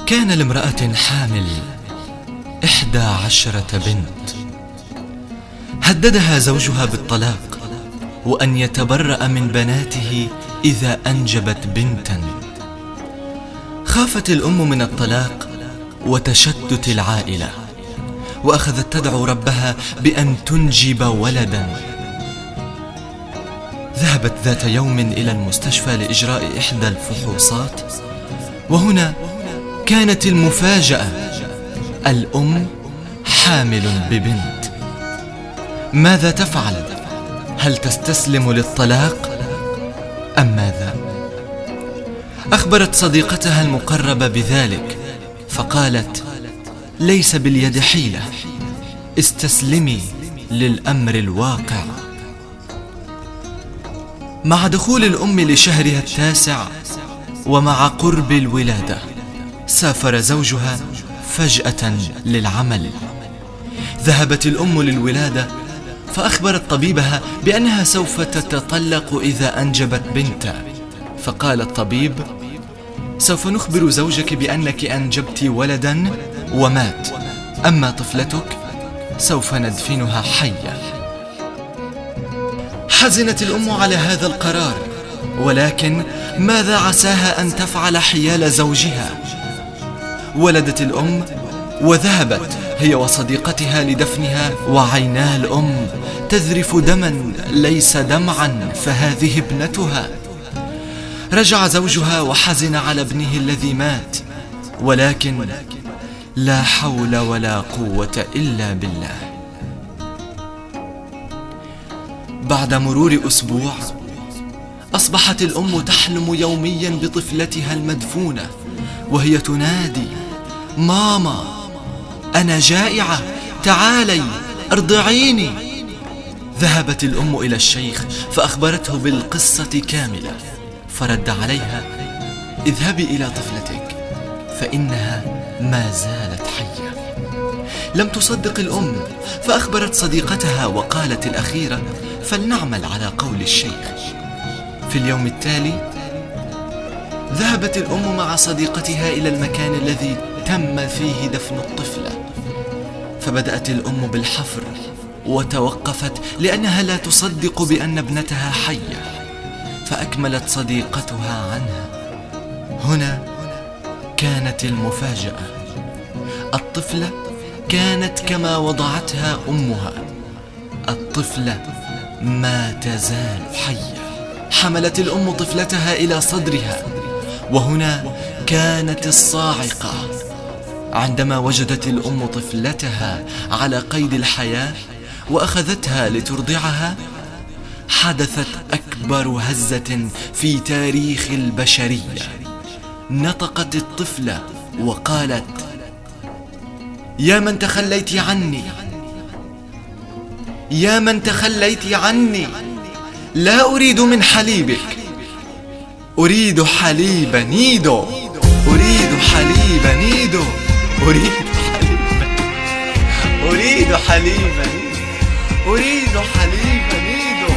كان لامرأة حامل 11 بنت، هددها زوجها بالطلاق وأن يتبرأ من بناته إذا أنجبت بنتا. خافت الأم من الطلاق وتشتت العائلة، وأخذت تدعو ربها بأن تنجب ولدا. ذهبت ذات يوم إلى المستشفى لإجراء إحدى الفحوصات، وهنا كانت المفاجأة: الأم حامل ببنت. ماذا تفعل؟ هل تستسلم للطلاق أم ماذا؟ أخبرت صديقتها المقربة بذلك، فقالت: ليس باليد حيلة، استسلمي للأمر الواقع. مع دخول الأم لشهرها 9 ومع قرب الولادة، سافر زوجها فجأة للعمل. ذهبت الأم للولادة، فأخبرت طبيبها بأنها سوف تتطلق إذا أنجبت بنتا. فقال الطبيب: سوف نخبر زوجك بأنك أنجبت ولدا ومات، أما طفلتك سوف ندفنها حية. حزنت الأم على هذا القرار، ولكن ماذا عساها أن تفعل حيال زوجها؟ ولدت الأم وذهبت هي وصديقتها لدفنها، وعينا الأم تذرف دما ليس دمعا، فهذه ابنتها. رجع زوجها وحزن على ابنه الذي مات، ولكن لا حول ولا قوة إلا بالله. بعد مرور أسبوع، أصبحت الأم تحلم يوميا بطفلتها المدفونة، وهي تنادي: ماما، أنا جائعة، تعالي ارضعيني. ذهبت الأم إلى الشيخ فأخبرته بالقصة كاملة، فرد عليها: اذهبي إلى طفلتك فإنها ما زالت حية. لم تصدق الأم، فأخبرت صديقتها وقالت الأخيرة: فلنعمل على قول الشيخ. في اليوم التالي ذهبت الأم مع صديقتها إلى المكان الذي تم فيه دفن الطفلة، فبدأت الأم بالحفر وتوقفت لأنها لا تصدق بأن ابنتها حية، فأكملت صديقتها عنها. هنا كانت المفاجأة: الطفلة كانت كما وضعتها أمها، الطفلة ما تزال حية. حملت الأم طفلتها إلى صدرها، وهنا كانت الصاعقة عندما وجدت الأم طفلتها على قيد الحياة وأخذتها لترضعها. حدثت أكبر هزة في تاريخ البشرية. نطقت الطفلة وقالت: يا من تخليت عني، يا من تخليت عني، لا أريد من حليبك، أريد حليب نيدو، أريد حليب نيدو، أريد حليب نيدو، أريد حليب نيدو.